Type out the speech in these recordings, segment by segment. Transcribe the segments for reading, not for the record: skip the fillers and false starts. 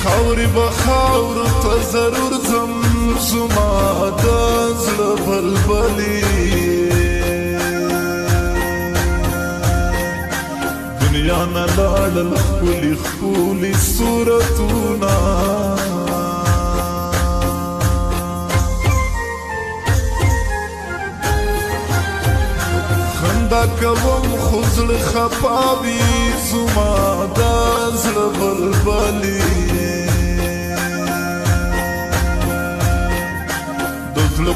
خاوري بخاور ته ضرور ځم زما د زړه بلبلې دنیا نه لاړل ښکلي ښکلي صورتونه خندا کوم خو زړه خفا وي زما د زړه بلبلې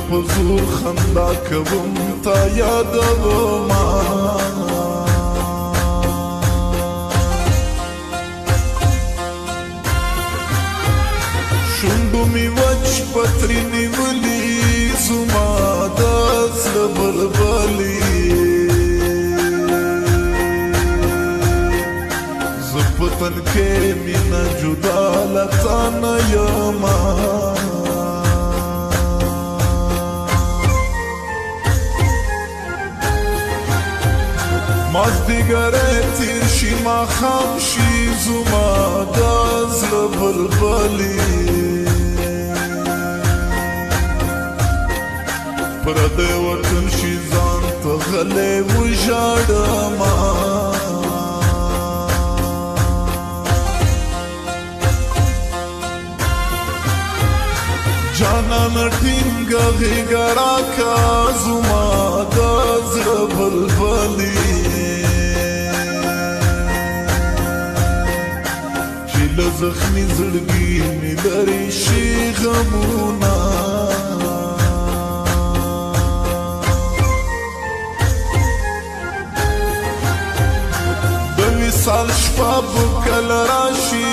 په زور خندا کوم تا یادوما شونډو می وچ پتري نیولي زما د زړه بلبلې زه په تن کې مینه جدا له تا نه یمه مازدیګری تیر شي ماښام شي زما د زړه بلبلې پردی وطن شي ځان ته غلی وژاړمه جانانه ټینګه غېږه راکه زما د زړه بلبلې له زخمي زړګي مې لرې شي غمونه د وصال شپه به کله راشي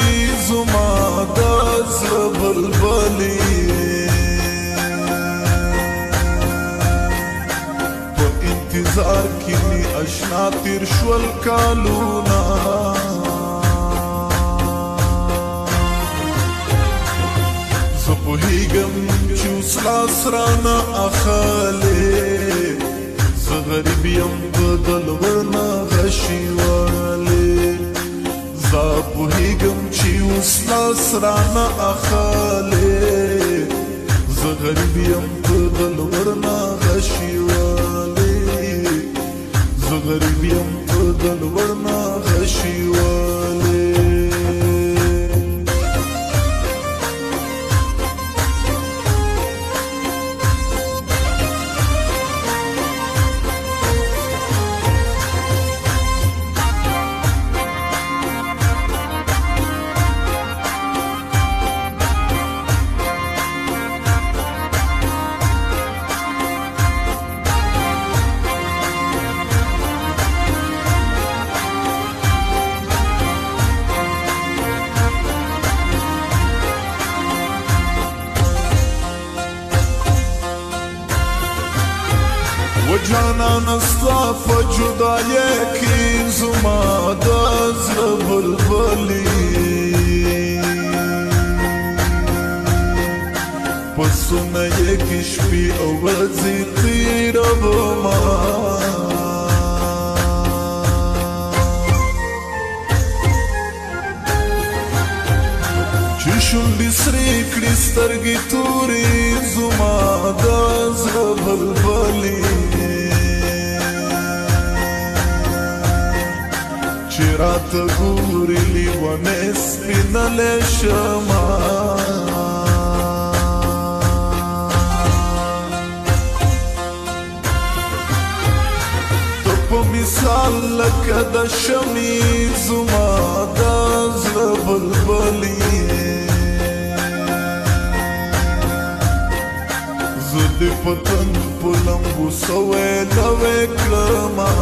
زما د زړه بلبلې په انتظار کې مې اشنا تیر شول کالونه پوهیږم چې اوس لاس رانه اخلې زه غریب یم بدل ورنه غشي والې زه پوهیږم چې اوس لاس رانه اخلې زه غریب یم بدل ورنه غشي والې زه غریب یم بدل ورنه غشي والې جانانه ستا په جدایۍ کې زما د زړه بلبلې په سونیې کې شپې او ورځې تېرومه چې شونډې سرې کړي سترګې تورې زما د زړه بلبلې چې راته ګورې لیونۍ سپینلی شمه ته په مثال لکه د شمعې زما د زړه بلبلې زه دې په تن په لمبو سوی لوی کړمه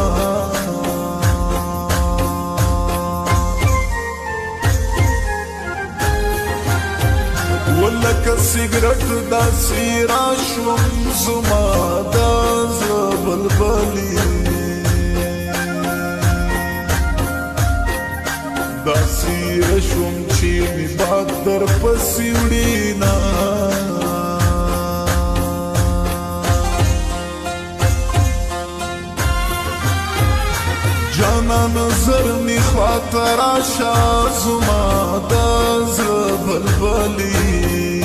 ولکه سګرټ داسې راشوم زما د زړه بلبلې داسې راشوم چې مې باد درپسې وړينه جانانه زر مې خواته راشه زما د زړه بلبلی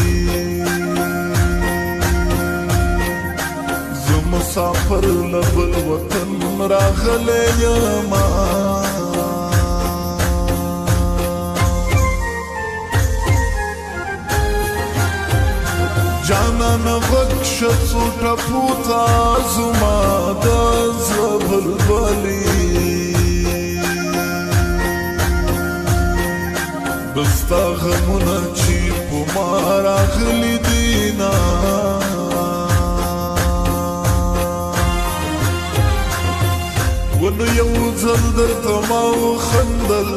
زه مسافر له بل وطن راغلی یما جانانه غږ شه څو ټپو ته زما د زړه بلبلې دستا غمونه چې په ما راغلي دينا ونو یو ځل درته ما وخندل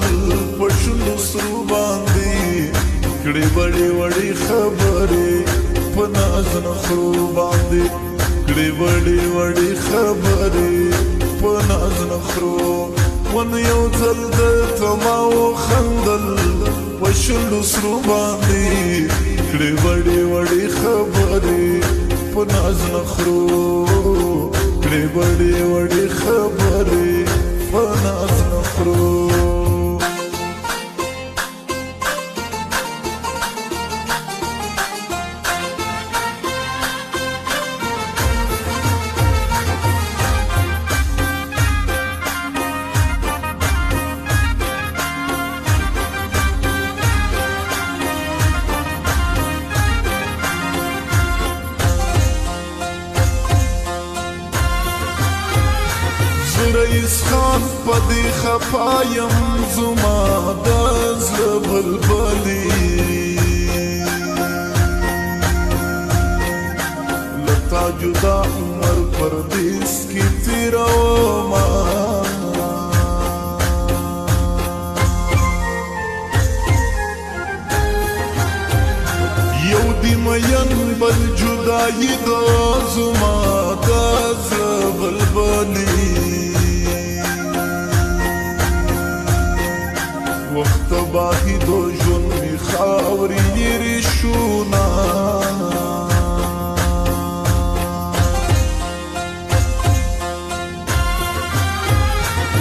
په شنو سرو باندې کړې وړې وړې خبرې په ناز نخرو باندې کړې وړې وړې خبرې په ناز نخرو ونو یو ځل درته ما وخندل په شنو سرو باندې کړې وړې وړې خبرې په ناز نخرو کړې وړې وړې خبرې په ناز نخرو رئیس خان پدې خفایم زما د زړه بلبلې لتا جدا عمر پردیس کې تیروما یو دی مین بل جدائی د زما د زړه بلبلې وقت باقی دو جون می خاوری ریشونا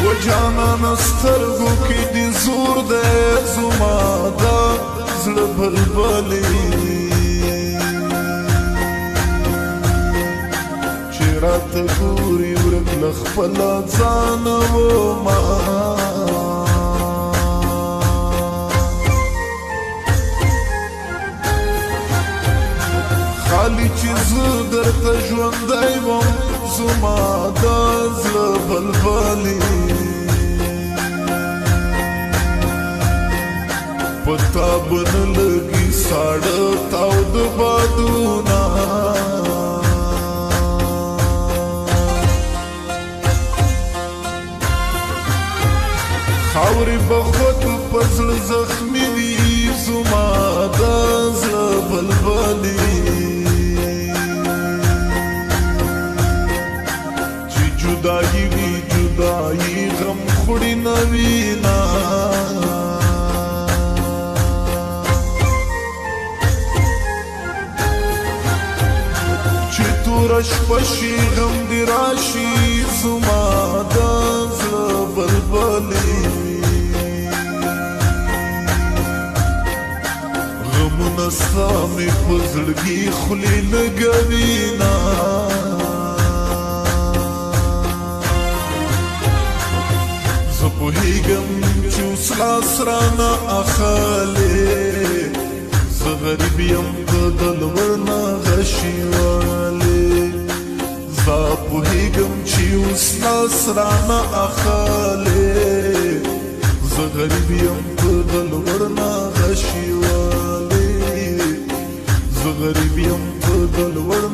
و جانان سترگو کی دی زور دے زما دا زړه بلبلې چې راته ګوري ورک له خپله ځانه وما خالی چې زه درته ژوندی وم زما د زړه بلبلې پتا به نه لګي ساړه تاود بادونه خاورې به خود په زړه زخمي وي زما د زړه بلبلې جدائی وی جدائی غم خوڑی نوینا چی تو رش پشی غم دی راشی زما دا زړه بلبلې غمونه ستا مې په زړګي خولې لګوینا پوهیږم چې اوس لاس رانه اخلې زه غریب یم د لمر نه غشي والې زه پوهیږم چې اوس لاس رانه اخلې زه غریب یم د لمر نه غشي والې زه غریب یم د لمر